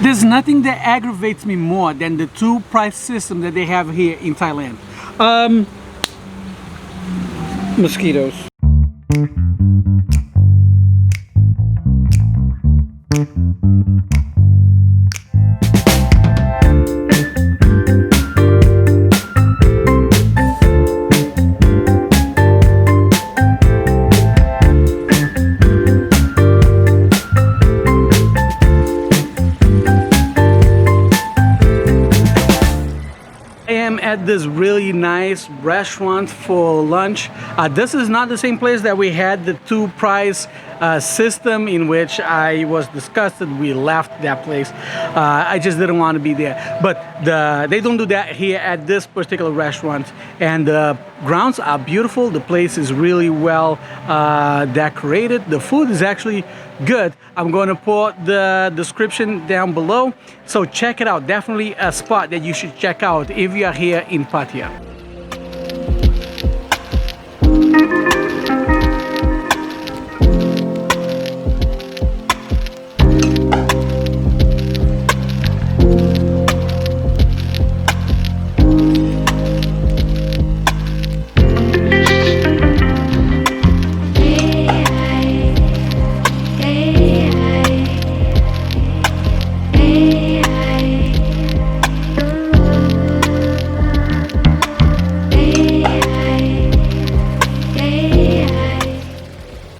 There's nothing that aggravates me more than the two price system that they have here in Thailand. Mosquitoes. At this really nice restaurant for lunch. This is not the same place that we had the two price system in which I was disgusted. We left that place. I just didn't want to be there. But they don't do that here at this particular restaurant. And the grounds are beautiful. The place is really well decorated. The food is actually good. I'm going to put the description down below, so check it out. Definitely a spot that you should check out if you are here in Pattaya.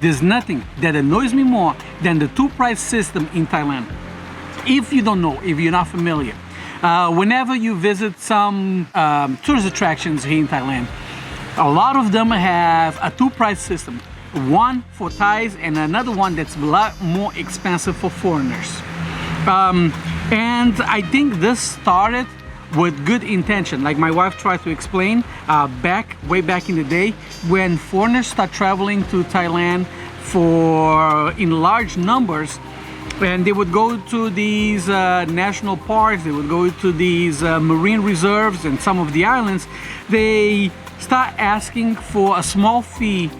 There's nothing that annoys me more than the two price system in Thailand. If you don't know, if you're not familiar, whenever you visit some tourist attractions here in Thailand, a lot of them have a two price system. One for Thais and another one that's a lot more expensive for foreigners. And I think this started with good intention, like my wife tried to explain way back in the day, when foreigners start traveling to Thailand in large numbers, and they would go to these national parks, they would go to these marine reserves and some of the islands. They start asking for a small fee,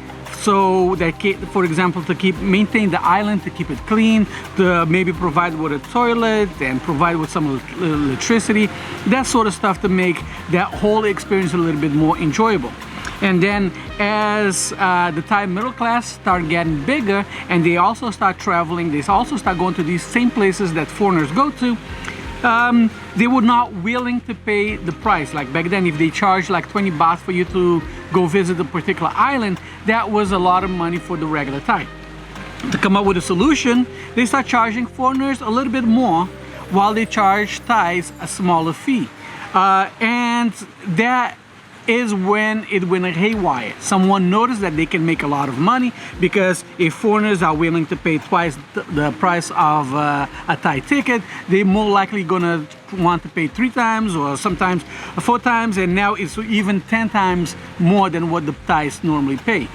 so that, for example, to maintain the island, to keep it clean, to maybe provide with a toilet and provide with some electricity, that sort of stuff, to make that whole experience a little bit more enjoyable. And then as the Thai middle class start getting bigger and they also start traveling, they also start going to these same places that foreigners go to, they were not willing to pay the price. Like back then, if they charged like 20 baht for you to go visit a particular island, that was a lot of money for the regular Thai. To come up with a solution, they start charging foreigners a little bit more while they charge Thais a smaller fee. And that is when it went haywire. Someone noticed that they can make a lot of money, because if foreigners are willing to pay twice the price of a Thai ticket, they're more likely gonna want to pay 3 times or sometimes 4 times, and now it's even 10 times more than what the Thais normally pay.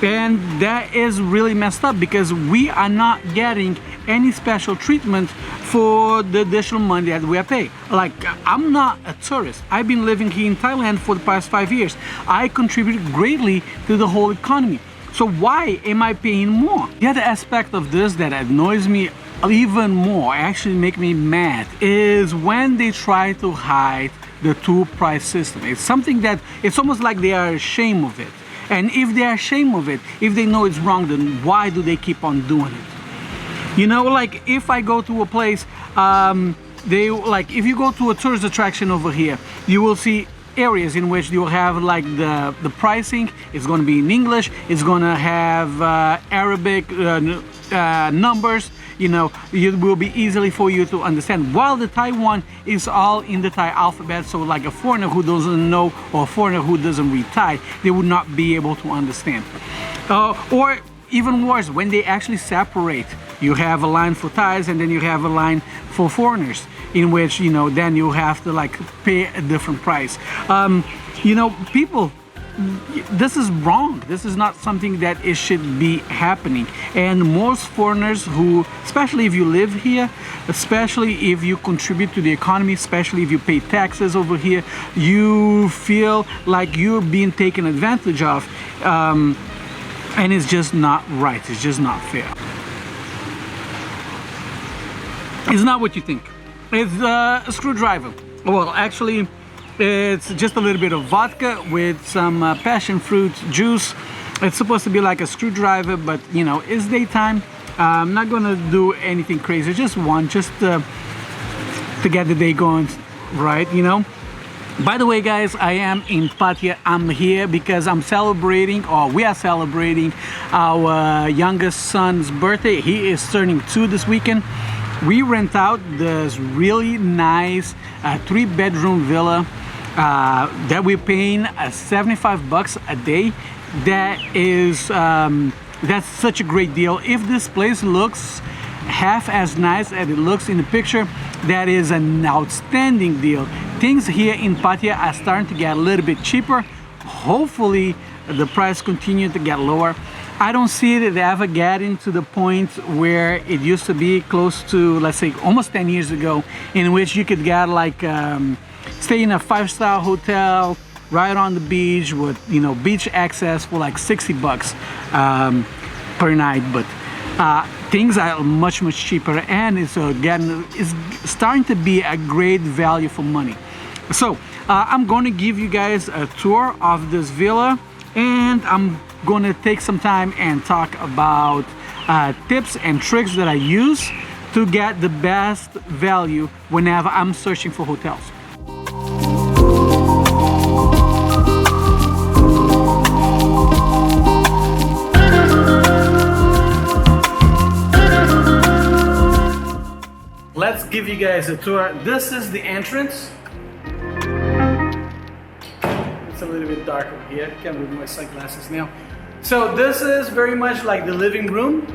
And that is really messed up, because we are not getting any special treatment for the additional money that we are paying. Like, I'm not a tourist. I've been living here in Thailand for the past 5 years. I contribute greatly to the whole economy. So why am I paying more? The other aspect of this that annoys me even more, actually make me mad, is when they try to hide the two price system. It's something that, it's almost like they are ashamed of it. And if they are ashamed of it, if they know it's wrong, then why do they keep on doing it? You know, like if I go to a place, if you go to a tourist attraction over here, you will see areas in which you'll have like the pricing is going to be in English, it's going to have Arabic numbers. You know, it will be easily for you to understand, while the Taiwan is all in the Thai alphabet. So like a foreigner who doesn't know, or a foreigner who doesn't read Thai, they would not be able to understand. Or even worse, when they actually separate, you have a line for Thais and then you have a line for foreigners, in which, you know, then you have to like pay a different price. You know, people, this is wrong. This is not something that it should be happening. And most foreigners who, especially if you live here, especially if you contribute to the economy, especially if you pay taxes over here, you feel like you're being taken advantage of. And it's just not right. It's just not fair. It's not what you think. It's a screwdriver. Well, actually, it's just a little bit of vodka with some passion fruit juice. It's supposed to be like a screwdriver, but you know, it's daytime. I'm not gonna do anything crazy, just one, just to get the day going right, you know. By the way, guys, I am in Pattaya. I'm here because I'm celebrating, or we are celebrating, our youngest son's birthday. He is turning 2 this weekend. We rent out this really nice 3-bedroom villa that we're paying $75 a day. That is that's such a great deal. If this place looks half as nice as it looks in the picture, that is an outstanding deal. Things here in Pattaya are starting to get a little bit cheaper. Hopefully the price continue to get lower. I don't see it ever getting to the point where it used to be close to, let's say, almost 10 years ago, in which you could get like stay in a 5-star hotel right on the beach with, you know, beach access for like $60 per night. But things are much cheaper, and it's starting to be a great value for money. So I'm going to give you guys a tour of this villa, and I'm going to take some time and talk about tips and tricks that I use to get the best value whenever I'm searching for hotels. Let's give you guys a tour. This is the entrance. It's a little bit dark over here. Can't remove my sunglasses now. So this is very much like the living room.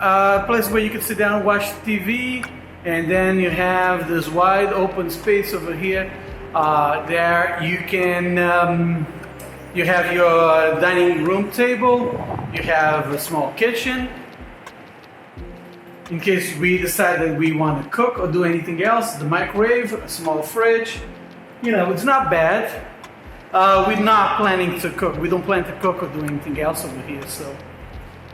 A place where you can sit down and watch TV, and then you have this wide open space over here. There you can you have your dining room table. You have a small kitchen in case we decide that we want to cook or do anything else. The microwave, a small fridge. You know, it's not bad. We're not planning to cook. We don't plan to cook or do anything else over here. So,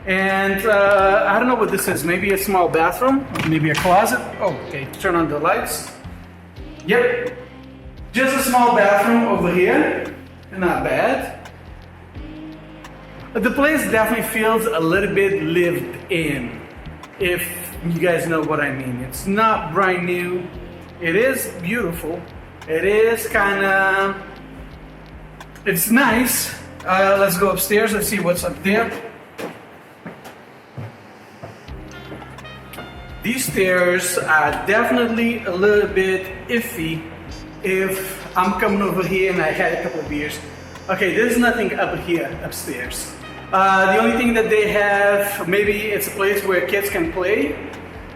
and I don't know what this is. Maybe a small bathroom, maybe a closet. Oh, okay. Turn on the lights. Yep, just a small bathroom over here. Not bad. But the place definitely feels a little bit lived in, if you guys know what I mean. It's not brand new. It is beautiful. It is kind of, it's nice. Let's go upstairs and see what's up there. These stairs are definitely a little bit iffy if I'm coming over here and I had a couple of beers. Okay, there's nothing up here upstairs. The only thing that they have, maybe it's a place where kids can play.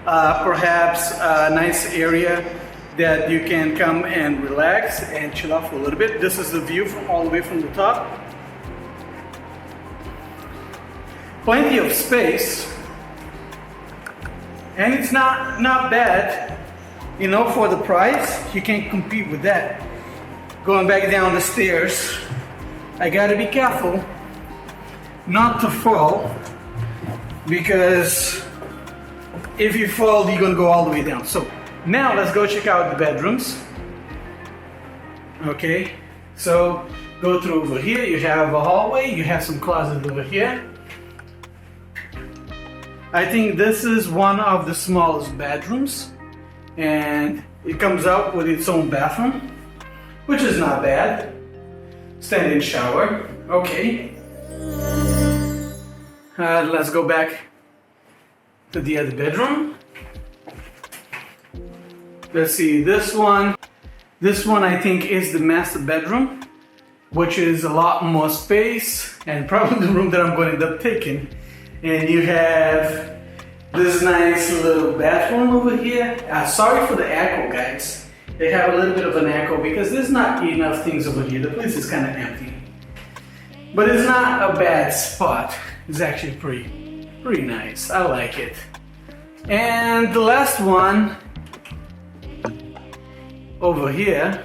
Perhaps a nice area that you can come and relax and chill out for a little bit. This is the view from all the way from the top. Plenty of space, and it's not bad, you know, for the price. You can't compete with that. Going back down the stairs, I gotta be careful not to fall, because if you fall, you're gonna go all the way down. So now let's go check out the bedrooms. Okay, so go through over here. You have a hallway, you have some closets over here. I think this is one of the smallest bedrooms, and it comes out with its own bathroom, which is not bad. Standing shower. Okay, let's go back to the other bedroom. Let's see, this one I think is the master bedroom, which is a lot more space, and probably the room that I'm going to end up taking. And you have this nice little bathroom over here. Sorry for the echo, guys. They have a little bit of an echo because there's not enough things over here. The place is kind of empty, but it's not a bad spot. It's actually pretty nice. I like it. And the last one over here,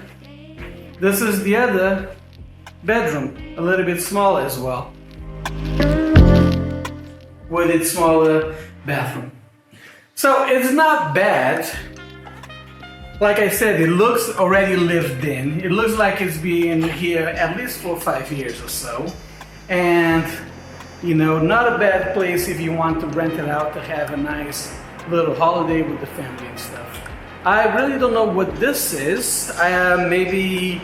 this is the other bedroom, a little bit smaller as well, with its smaller bathroom. So it's not bad. Like I said, it looks already lived in. It looks like it's been here at least for 5 years or so. And, you know, not a bad place if you want to rent it out to have a nice little holiday with the family and stuff. I really don't know what this is. Maybe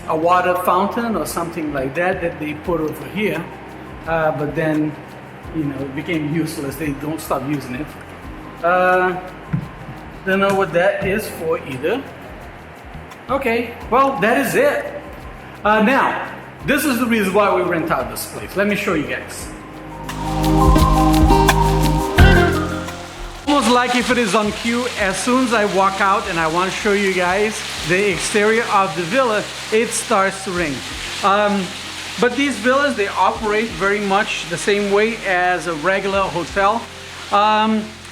a water fountain or something like that that they put over here. But then, you know, it became useless. They don't stop using it. Don't know what that is for either. Okay, well, that is it. Now, this is the reason why we rent out this place. Let me show you guys. Almost like if it is on cue, as soon as I walk out and I want to show you guys the exterior of the villa, it starts to ring. But these villas, they operate very much the same way as a regular hotel.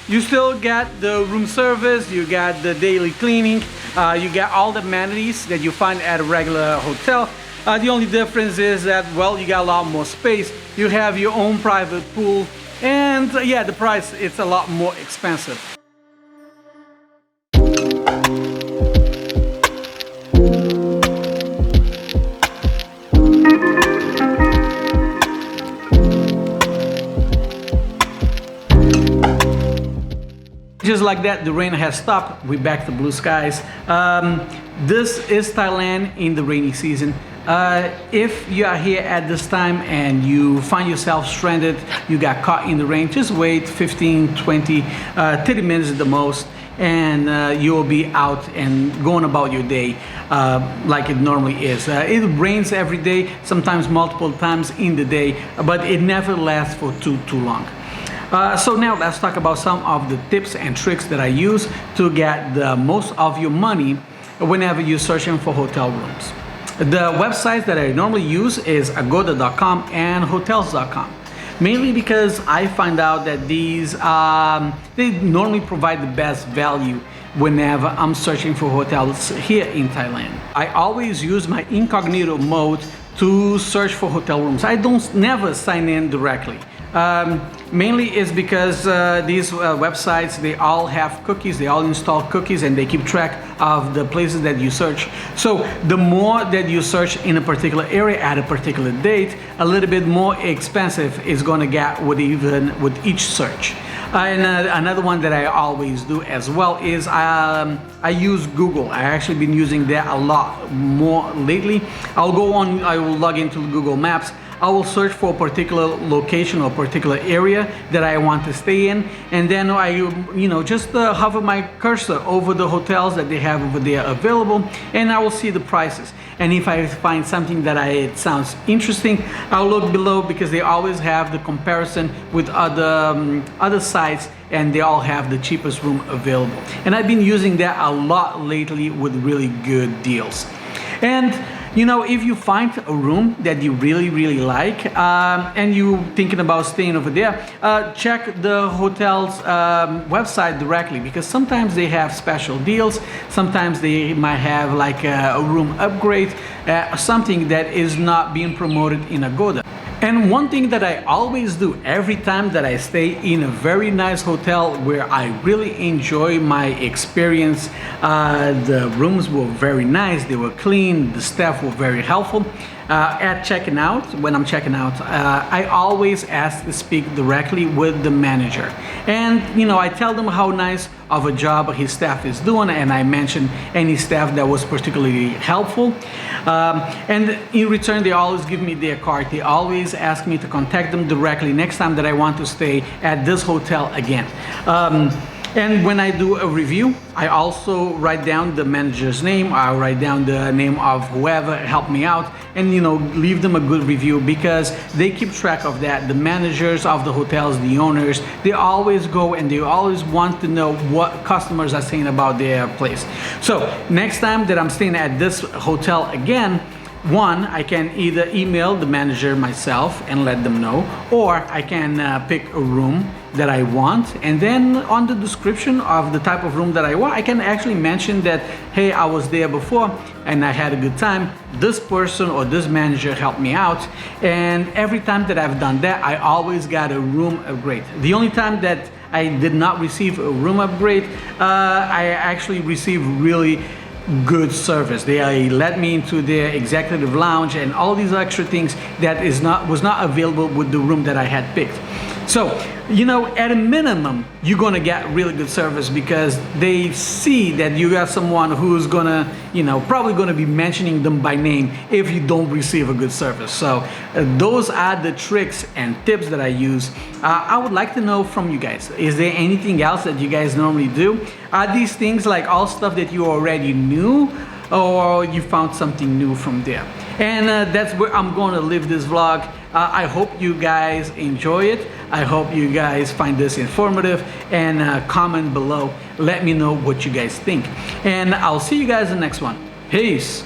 You still get the room service, you got the daily cleaning, you get all the amenities that you find at a regular hotel. The only difference is that, well, you got a lot more space, you have your own private pool, and yeah, the price, it's a lot more expensive. Just like that, the rain has stopped. We're back to blue skies. This is Thailand in the rainy season. If you are here at this time and you find yourself stranded, you got caught in the rain, just wait 15, 20, 30 minutes at the most, and you will be out and going about your day like it normally is. It rains every day, sometimes multiple times in the day, but it never lasts for too long. So now let's talk about some of the tips and tricks that I use to get the most of your money whenever you're searching for hotel rooms. The websites that I normally use is agoda.com and hotels.com, mainly because I find out that these they normally provide the best value whenever I'm searching for hotels here in Thailand. I always use my incognito mode to search for hotel rooms. I never sign in directly. Mainly is because these websites, they all have cookies, they all install cookies, and they keep track of the places that you search. So the more that you search in a particular area at a particular date, a little bit more expensive is going to get with each search. And another one that I always do as well is I use Google. I actually been using that a lot more lately. I will log into Google Maps. I will search for a particular location or particular area that I want to stay in, and then I, just hover my cursor over the hotels that they have over there available, and I will see the prices. And if I find something that it sounds interesting, I'll look below, because they always have the comparison with other sites, and they all have the cheapest room available. And I've been using that a lot lately with really good deals. And if you find a room that you really like, and you're thinking about staying over there, check the hotel's website directly, because sometimes they have special deals, sometimes they might have like a room upgrade, something that is not being promoted in Agoda. And one thing that I always do every time that I stay in a very nice hotel where I really enjoy my experience, the rooms were very nice, they were clean, the staff were very helpful. At checking out, when I'm checking out, I always ask to speak directly with the manager. And I tell them how nice of a job his staff is doing, and I mention any staff that was particularly helpful. And in return, they always give me their card. They always ask me to contact them directly next time that I want to stay at this hotel again. And when I do a review, I also write down the manager's name, I write down the name of whoever helped me out, and leave them a good review, because they keep track of that. The managers of the hotels, the owners, they always go and they always want to know what customers are saying about their place. So next time that I'm staying at this hotel again, one, I can either email the manager myself and let them know, or I can pick a room that I want, and then on the description of the type of room that I want, I can actually mention that, hey, I was there before and I had a good time. This person or this manager helped me out, and every time that I've done that, I always got a room upgrade. The only time that I did not receive a room upgrade. I actually received really good service. They let me into their executive lounge and all these extra things that was not available with the room that I had picked. So, you know, at a minimum, you're gonna get really good service because they see that you got someone who's gonna, you know, probably gonna be mentioning them by name if you don't receive a good service. So those are the tricks and tips that I use. I would like to know from you guys, is there anything else that you guys normally do? Are these things like all stuff that you already knew, or you found something new from there? And that's where I'm going to leave this vlog. I hope you guys enjoy it. I hope you guys find this informative, and comment below. Let me know what you guys think. And I'll see you guys in the next one. Peace.